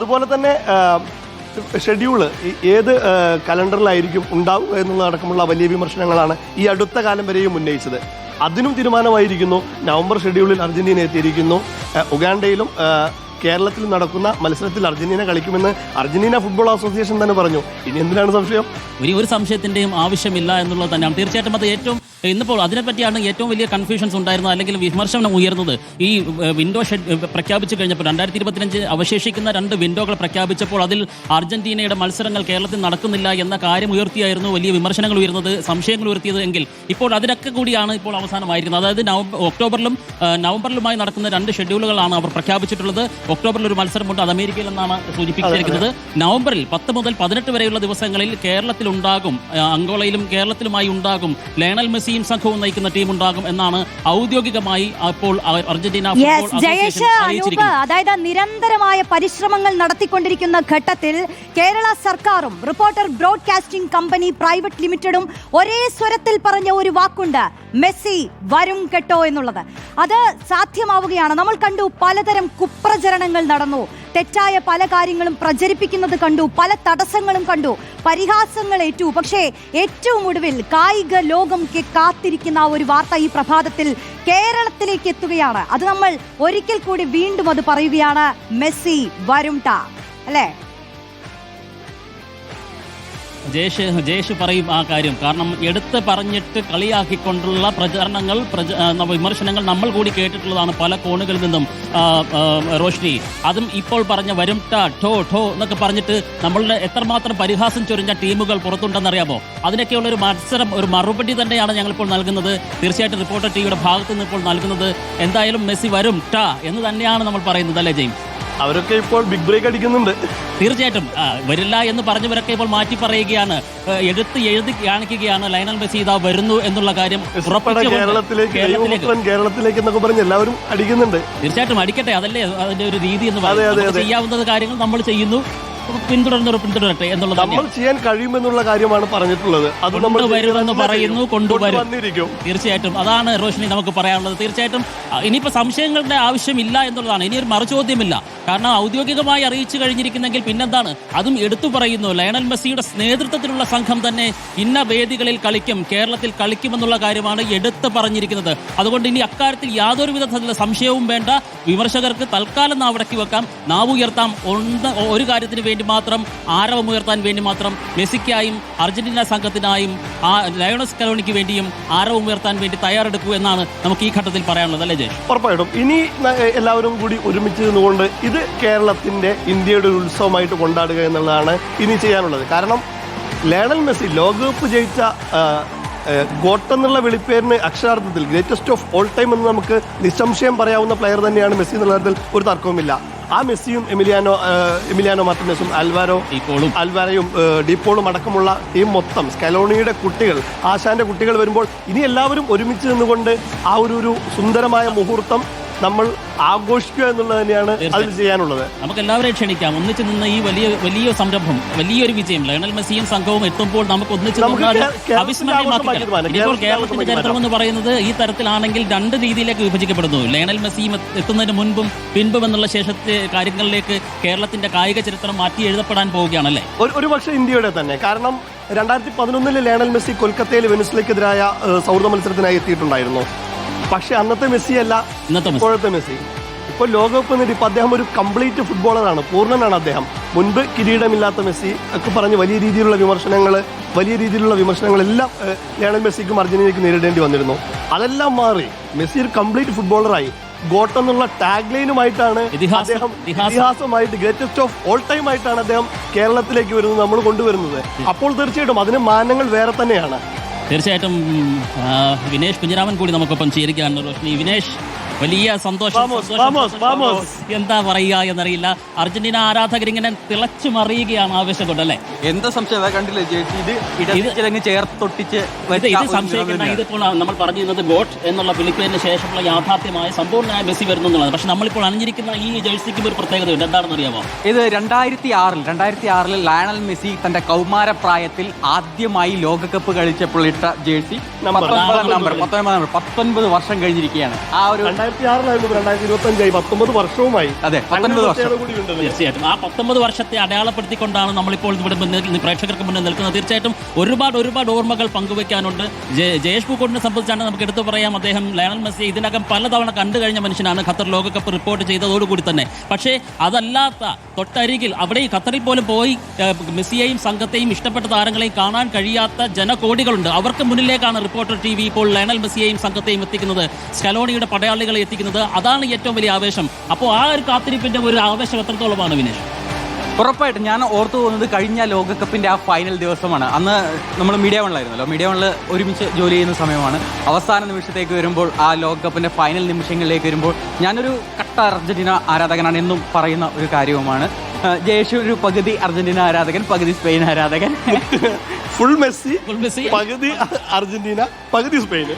അതുപോലെ തന്നെ ഷെഡ്യൂള് ഏത് കലണ്ടറിലായിരിക്കും ഉണ്ടാവുക എന്നുള്ളതടക്കമുള്ള വലിയ വിമർശനങ്ങളാണ് ഈ അടുത്ത കാലം വരെയും ഉന്നയിച്ചത്. അതിനും തീരുമാനമായിരിക്കുന്നു. നവംബർ ഷെഡ്യൂളിൽ അർജന്റീന എത്തിയിരിക്കുന്നു. ഉഗാണ്ടയിലും കേരളത്തിൽ നടക്കുന്ന മത്സരത്തിൽ അർജന്റീന കളിക്കുമെന്ന് അർജന്റീന ഫുട്ബോൾ അസോസിയേഷൻ തന്നെ പറഞ്ഞു. ഇനി എന്തിനാണ് സംശയം? ഒരു സംശയത്തിന്റെയും ആവശ്യമില്ല എന്നുള്ളത് തന്നെയാണ്. തീർച്ചയായിട്ടും അത് ഏറ്റവും ഇന്നിപ്പോൾ അതിനെപ്പറ്റിയാണ് ഏറ്റവും വലിയ കൺഫ്യൂഷൻസ് ഉണ്ടായിരുന്നത്, അല്ലെങ്കിൽ വിമർശനം ഉയർന്നത്. ഈ വിൻഡോ പ്രഖ്യാപിച്ചു കഴിഞ്ഞപ്പോൾ 2025 അവശേഷിക്കുന്ന 2 വിൻഡോകൾ പ്രഖ്യാപിച്ചപ്പോൾ അതിൽ അർജന്റീനയുടെ മത്സരങ്ങൾ കേരളത്തിൽ നടക്കുന്നില്ല എന്ന കാര്യം ഉയർത്തിയായിരുന്നു വലിയ വിമർശനങ്ങൾ ഉയർന്നത്, സംശയങ്ങൾ ഉയർത്തിയത്. എങ്കിൽ ഇപ്പോൾ അതിനൊക്കെ കൂടിയാണ് ഇപ്പോൾ അവസാനമായിരിക്കുന്നത്. അതായത് ഒക്ടോബറിലും നവംബറിലുമായി നടക്കുന്ന 2 ഷെഡ്യൂളുകളാണ് അവർ പ്രഖ്യാപിച്ചിട്ടുള്ളത്. ഒക്ടോബറിൽ ഒരു മത്സരമുണ്ട്, അത് അമേരിക്കയിൽ എന്നാണ് സൂചിപ്പിച്ചിരിക്കുന്നത്. നവംബറിൽ 10 മുതൽ 18 വരെയുള്ള ദിവസങ്ങളിൽ കേരളത്തിലുണ്ടാകും, അങ്കോളയിലും കേരളത്തിലുമായി ഉണ്ടാകും, ലയണൽ മെസ്സിയും സംഘവും നയിക്കുന്ന ടീം ഉണ്ടാകും എന്നാണ് ഔദ്യോഗികമായി അപ്പോൾ അർജന്റീന അറിയിച്ചിരിക്കുന്നത്. അതായത് നിരന്തരമായ പരിശ്രമങ്ങൾ നടത്തിക്കൊണ്ടിരിക്കുന്ന ഘട്ടത്തിൽ കേരള സർക്കാരും റിപ്പോർട്ടർ ബ്രോഡ്കാസ്റ്റിംഗ് കമ്പനി പ്രൈവറ്റ് ലിമിറ്റഡും ഒരേ സ്വരത്തിൽ പറഞ്ഞ ഒരു വാക്കുണ്ട്, മെസ്സി വരും കേട്ടോ എന്നുള്ളത്. അത് സാധ്യമാവുകയാണ്. നമ്മൾ കണ്ടു, പലതരം കുപ്രചരണങ്ങൾ നടന്നു, തെറ്റായ പല കാര്യങ്ങളും പ്രചരിപ്പിക്കുന്നത് കണ്ടു, പല തടസ്സങ്ങളും കണ്ടു, പരിഹാസങ്ങൾ ഏറ്റു. പക്ഷേ ഏറ്റവും ഒടുവിൽ കായിക ലോകം കാത്തിരിക്കുന്ന ഒരു വാർത്ത ഈ പ്രഭാതത്തിൽ കേരളത്തിലേക്ക് എത്തുകയാണ്. അത് നമ്മൾ ഒരിക്കൽ കൂടി വീണ്ടും അത് പറയുകയാണ്, മെസ്സി വരും ടാ, അല്ലേ? ജയേഷ് പറയും ആ കാര്യം. കാരണം എടുത്ത് പറഞ്ഞിട്ട് കളിയാക്കിക്കൊണ്ടുള്ള പ്രചരണങ്ങൾ, വിമർശനങ്ങൾ നമ്മൾ കൂടി കേട്ടിട്ടുള്ളതാണ് പല കോണുകളിൽ നിന്നും. റോഷ്നി, അതും ഇപ്പോൾ പറഞ്ഞ വരും ടാ ഠോ ഠോ എന്നൊക്കെ പറഞ്ഞിട്ട് നമ്മളുടെ എത്രമാത്രം പരിഹാസം ചൊരിഞ്ഞ ടീമുകൾ പുറത്തുണ്ടെന്നറിയാമോ? അതിനൊക്കെയുള്ള ഒരു മത്സരം, ഒരു മറുപടി തന്നെയാണ് ഞങ്ങളിപ്പോൾ നൽകുന്നത്. തീർച്ചയായിട്ടും റിപ്പോർട്ടർ ടിവിയുടെ ഭാഗത്ത് നിന്ന് ഇപ്പോൾ നൽകുന്നത് എന്തായാലും മെസ്സി വരും ടാ എന്ന് തന്നെയാണ് നമ്മൾ പറയുന്നത്, അല്ലേ ജെയിംസ്? അവരൊക്കെ ഇപ്പോൾ ബിഗ് ബ്രേക്ക് അടിക്കുന്നുണ്ട്. തീർച്ചയായിട്ടും വരില്ല എന്ന് പറഞ്ഞവരൊക്കെ ഇപ്പോൾ മാറ്റി പറയുകയാണ്, എഴുതി കാണിക്കുകയാണ് ലയണൽ മെസ്സി ഇതാ വരുന്നു എന്നുള്ള കാര്യം. കേരളത്തിലേക്ക് എന്നൊക്കെ പറഞ്ഞ് എല്ലാവരും അടിക്കുന്നുണ്ട്. തീർച്ചയായിട്ടും അടിക്കട്ടെ, അതല്ലേ അതിന്റെ ഒരു രീതി എന്ന് പറയുന്നത്. ചെയ്യാവുന്ന കാര്യങ്ങൾ നമ്മൾ ചെയ്യുന്നു, പിന്തുടരട്ടെ എന്നുള്ളത് നമ്മൾ ചെയ്യാൻ കഴിയുമെന്നുള്ള കാര്യമാണ് പറഞ്ഞിട്ടുള്ളത്. അത് നമ്മൾ വരുമെന്ന് പറയുന്നു, കൊണ്ടുവരും. തീർച്ചയായിട്ടും അതാണ് റോഷിനി നമുക്ക് പറയാനുള്ളത്. തീർച്ചയായിട്ടും ഇനിയിപ്പോൾ സംശയങ്ങളുടെ ആവശ്യമില്ല എന്നുള്ളതാണ്. ഇനി ഒരു മറുചോദ്യമില്ല. കാരണം ഔദ്യോഗികമായി അറിയിച്ചു കഴിഞ്ഞിരിക്കുന്നെങ്കിൽ പിന്നെന്താണ്? അതും എടുത്തു പറയുന്നു, ലയണൽ മെസ്സിയുടെ നേതൃത്വത്തിലുള്ള സംഘം തന്നെ ഇന്ന വേദികളിൽ കളിക്കും, കേരളത്തിൽ കളിക്കുമെന്നുള്ള കാര്യമാണ് എടുത്തു പറഞ്ഞിരിക്കുന്നത്. അതുകൊണ്ട് ഇനി അക്കാര്യത്തിൽ യാതൊരു വിധത്തിലുള്ള സംശയവും വേണ്ട. വിമർശകർക്ക് തൽക്കാലം നാവടക്കി വെക്കാം, നാവ് ഉയർത്താം. ഒരു കാര്യത്തിന് വേണ്ടി മാത്രം, ആരവമുയർത്താൻ വേണ്ടി മാത്രം, മെസ്സിക്കായും അർജന്റീന സംഘത്തിനായും ലയണൽ സ്കലോണിക്ക് വേണ്ടിയും ആരവമുയർത്താൻ വേണ്ടി തയ്യാറെടുക്കൂ എന്നാണ് നമുക്ക് ഈ ഘട്ടത്തിൽ പറയാനുള്ളത്, അല്ലേ ജയ്? ഉറപ്പായിട്ടും ഇനി എല്ലാവരും കൂടി ഒരുമിച്ച് നിന്നുകൊണ്ട് ഇത് കേരളത്തിന്റെ, ഇന്ത്യയുടെ ഒരു ഉത്സവമായിട്ട് കൊണ്ടാടുക എന്നുള്ളതാണ് ഇനി ചെയ്യാനുള്ളത്. കാരണം ലയണൽ മെസ്സി ലോകകപ്പ് ജയിച്ച ഗോട്ട് എന്നുള്ള വിളിപ്പേരിന് അക്ഷരാർത്ഥത്തിൽ ഗ്രേറ്റസ്റ്റ് ഓഫ് ഓൾ ടൈം എന്ന് നമുക്ക് നിസ്സംശയം പറയാവുന്ന പ്ലെയർ തന്നെയാണ് മെസ്സി എന്നുള്ള കാര്യത്തിൽ ഒരു തർക്കവുമില്ല. ആ മെസ്സിയും എമിലിയാനോ മാർട്ടിനസും അൽവാരയും ഡീപോളും അടക്കമുള്ള ടീം മൊത്തം, സ്കലോണിയുടെ കുട്ടികൾ, ആശാന്റെ കുട്ടികൾ വരുമ്പോൾ ഇനി എല്ലാവരും ഒരുമിച്ച് നിന്നുകൊണ്ട് ആ ഒരു സുന്ദരമായ മുഹൂർത്തം നമ്മൾ ആഘോഷിക്കുക എന്നുള്ളത് തന്നെയാണ് അതിൽ ചെയ്യാനുള്ളത്. നമുക്ക് എല്ലാവരെയും ക്ഷണിക്കാം, ഒന്നിച്ച് നിന്ന് ഈ വലിയ സംരംഭം, വലിയൊരു വിജയം ലയണൽ മെസ്സിയും സംഘവും എത്തുമ്പോൾ നമുക്ക് ഒന്നിച്ച് ഇപ്പോൾ കേരളത്തിന്റെ ചരിത്രം എന്ന് പറയുന്നത് ഈ തരത്തിലാണെങ്കിൽ 2 രീതിയിലേക്ക് വിഭജിക്കപ്പെടുന്നു. ലയണൽ മെസ്സിയും എത്തുന്നതിന് മുൻപും പിൻപും എന്നുള്ള ശേഷത്തെ കാര്യങ്ങളിലേക്ക് കേരളത്തിന്റെ കായിക ചരിത്രം മാറ്റി എഴുതപ്പെടാൻ പോവുകയാണല്ലേ? ഒരു പക്ഷേ ഇന്ത്യയുടെ തന്നെ. കാരണം 2011 ലയണൽ മെസ്സി കൊൽക്കത്തയിൽ വെനിസ്ലയ്ക്കെതിരായ സൗഹൃദ മത്സരത്തിനായി എത്തിയിട്ടുണ്ടായിരുന്നു. പക്ഷെ അന്നത്തെ മെസ്സി അല്ല ഇപ്പോഴത്തെ മെസ്സി. ഇപ്പോൾ ലോകകപ്പ് നേടിയപ്പോൾ അദ്ദേഹം ഒരു കംപ്ലീറ്റ് ഫുട്ബോളറാണ്, പൂർണ്ണനാണ് അദ്ദേഹം. മുൻപ് കിരീടമില്ലാത്ത മെസ്സി ഒക്കെ പറഞ്ഞ് വലിയ രീതിയിലുള്ള വിമർശനങ്ങളെല്ലാം ലയണൽ മെസ്സിക്കും അർജന്റീനയ്ക്കും നേരിടേണ്ടി വന്നിരുന്നു. അതെല്ലാം മാറി മെസ്സി ഒരു കംപ്ലീറ്റ് ഫുട്ബോളറായി. ഗോട്ട് എന്നുള്ള ടാഗ് ലൈനുമായിട്ടാണ് അദ്ദേഹം, ഇതിഹാസമായിട്ട്, ഗ്രേറ്റസ്റ്റ് ഓഫ് ഓൾ ടൈം ആയിട്ടാണ് അദ്ദേഹം കേരളത്തിലേക്ക് വരുന്നത്, നമ്മൾ കൊണ്ടുവരുന്നത്. അപ്പോൾ തീർച്ചയായിട്ടും അതിന് മാനങ്ങൾ വേറെ തന്നെയാണ്. തീർച്ചയായിട്ടും വിനേഷ് കുഞ്ഞിരാമൻ കൂടി നമുക്കൊപ്പം ചേരുകയാണ്. റോഷ്നി, വിനേഷ്, വലിയ സന്തോഷം. എന്താ പറയുക എന്നറിയില്ല. അർജന്റീന ആരാധകരിങ്ങനെ തിളച്ചു മറിയുകയാണ് ആവേശം കൊണ്ടല്ലേ? എന്താ സംശയം കണ്ടില്ലേ? ചേർത്തൊട്ടിച്ച് ഇത് സംശയിക്കുന്ന, ഇതിപ്പോൾ നമ്മൾ പറഞ്ഞിരുന്നത് ഗോട്ട് എന്നുള്ള വിളിപ്പേരിന് ശേഷമുള്ള യാഥാർത്ഥ്യമായ സമ്പൂർണ്ണമായ മെസ്സി വരുന്നു എന്നുള്ളത്. പക്ഷെ നമ്മളിപ്പോൾ അണിഞ്ഞിരിക്കുന്ന ഈ ജേഴ്സിക്കും ഒരു പ്രത്യേകതയുണ്ട്. എന്താണെന്ന് അറിയാമോ? ഇത് 2006 ലയണൽ മെസ്സി തന്റെ കൗമാരപ്രായത്തിൽ ആദ്യമായി ലോകകപ്പ് കളിച്ചപ്പോൾ ഇട്ട ജേഴ്സി 19 വർഷം കഴിഞ്ഞിരിക്കുകയാണ്. ആ ഒരു 2006 2025 19 വർഷവുമായി. അതെ, 19 വർഷം. തീർച്ചയായിട്ടും ആ 19 വർഷത്തെ അടയാളപ്പെടുത്തിക്കൊണ്ടാണ് നമ്മളിപ്പോൾ ഇവിടെ പ്രേക്ഷകർക്ക് മുന്നിൽ നിൽക്കുന്നത്. തീർച്ചയായിട്ടും ഒരുപാട് ഓർമ്മകൾ പങ്കുവെക്കാനുണ്ട്. ജയേഷ് പൂക്കോട്ടിനെ സംബന്ധിച്ചാണ് നമുക്ക് എടുത്തു പറയാം. അദ്ദേഹം ലയണൽ മെസ്സിയെ ഇതിനകം പലതവണ കണ്ടു കഴിഞ്ഞ മനുഷ്യനാണ്, ഖത്തർ ലോകകപ്പ് റിപ്പോർട്ട് ചെയ്തതോടുകൂടി തന്നെ. പക്ഷേ അതല്ലാത്ത തൊട്ടരികിൽ അവിടെ ഖത്തറിൽ പോലും പോയി മെസ്സിയെയും സംഘത്തെയും ഇഷ്ടപ്പെട്ട താരങ്ങളെയും കാണാൻ കഴിയാത്ത ജനകോടികളുണ്ട്. അവർക്ക് മുന്നിലേക്കാണ് റിപ്പോർട്ടർ TV ഇപ്പോൾ ലയണൽ മെസ്സിയെയും സംഘത്തെയും എത്തിക്കുന്നത്, സ്കലോണിയുടെ പടയാളികളെ എത്തിക്കുന്നത്. അതാണ് ഏറ്റവും വലിയ ആവേശം. അപ്പോൾ ആ ഒരു കാത്തിരിപ്പിന്റെ ഒരു ആവേശം എത്രത്തോളമാണ് വിനേഷ്? ഉറപ്പായിട്ടും ഞാൻ ഓർത്തു പോകുന്നത് കഴിഞ്ഞ ലോകകപ്പിന്റെ ആ ഫൈനൽ ദിവസമാണ്. അന്ന് നമ്മൾ മീഡിയ വണ്ണിലായിരുന്നല്ലോ, മീഡിയ വണ്ണിൽ ഒരുമിച്ച് ജോലി ചെയ്യുന്ന സമയമാണ്. അവസാന നിമിഷത്തേക്ക് വരുമ്പോൾ, ആ ലോകകപ്പിന്റെ ഫൈനൽ നിമിഷങ്ങളിലേക്ക് വരുമ്പോൾ ഞാനൊരു കട്ട അർജന്റീന ആരാധകനാണ് എന്നും പറയുന്ന ഒരു കാര്യവുമാണ്. ജയേഷ് ഒരു പകുതി അർജന്റീന ആരാധകൻ, പകുതി സ്പെയിൻ ആരാധകൻ. ഫുൾ മെസ്സി, പകുതി അർജന്റീന, പകുതി സ്പെയിൻ.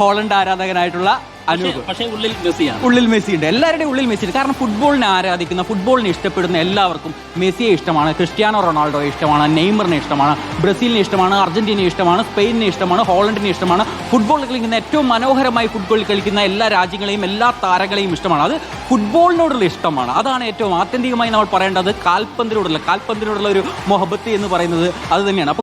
ഹോളണ്ട് ആരാധകനായിട്ടുള്ള അനൂപ്. പക്ഷേ ഉള്ളിൽ മെസ്സി ഉണ്ട്. എല്ലാവരുടെയും ഉള്ളിൽ മെസ്സി ഉണ്ട്. കാരണം ഫുട്ബോളിനെ ആരാധിക്കുന്ന, ഫുട്ബോളിനെ ഇഷ്ടപ്പെടുന്ന എല്ലാവർക്കും മെസ്സിയെ ഇഷ്ടമാണ്, ക്രിസ്ത്യാനോ റൊണാൾഡോയെ ഇഷ്ടമാണ്, നെയ്മറിനെ ഇഷ്ടമാണ്, ബ്രസീലിനെ ഇഷ്ടമാണ്, അർജന്റീനയെ ഇഷ്ടമാണ്, സ്പെയിനിനെ ഇഷ്ടമാണ്, ഹോളണ്ടിനെ ഇഷ്ടമാണ്. ഫുട്ബോൾ കളിക്കുന്ന ഏറ്റവും മനോഹരമായി ഫുട്ബോൾ കളിക്കുന്ന എല്ലാ രാജ്യങ്ങളെയും എല്ലാ താരങ്ങളെയും ഇഷ്ടമാണ്. അത് ഫുട്ബോളിനോടുള്ള ഇഷ്ടമാണ്. അതാണ് ഏറ്റവും ആത്യന്തികമായി നമ്മൾ പറയേണ്ടത്. കാൽപന്തിനോടുള്ള ഒരു മൊഹബത്ത് എന്ന് പറയുന്നത് അത് തന്നെയാണ്.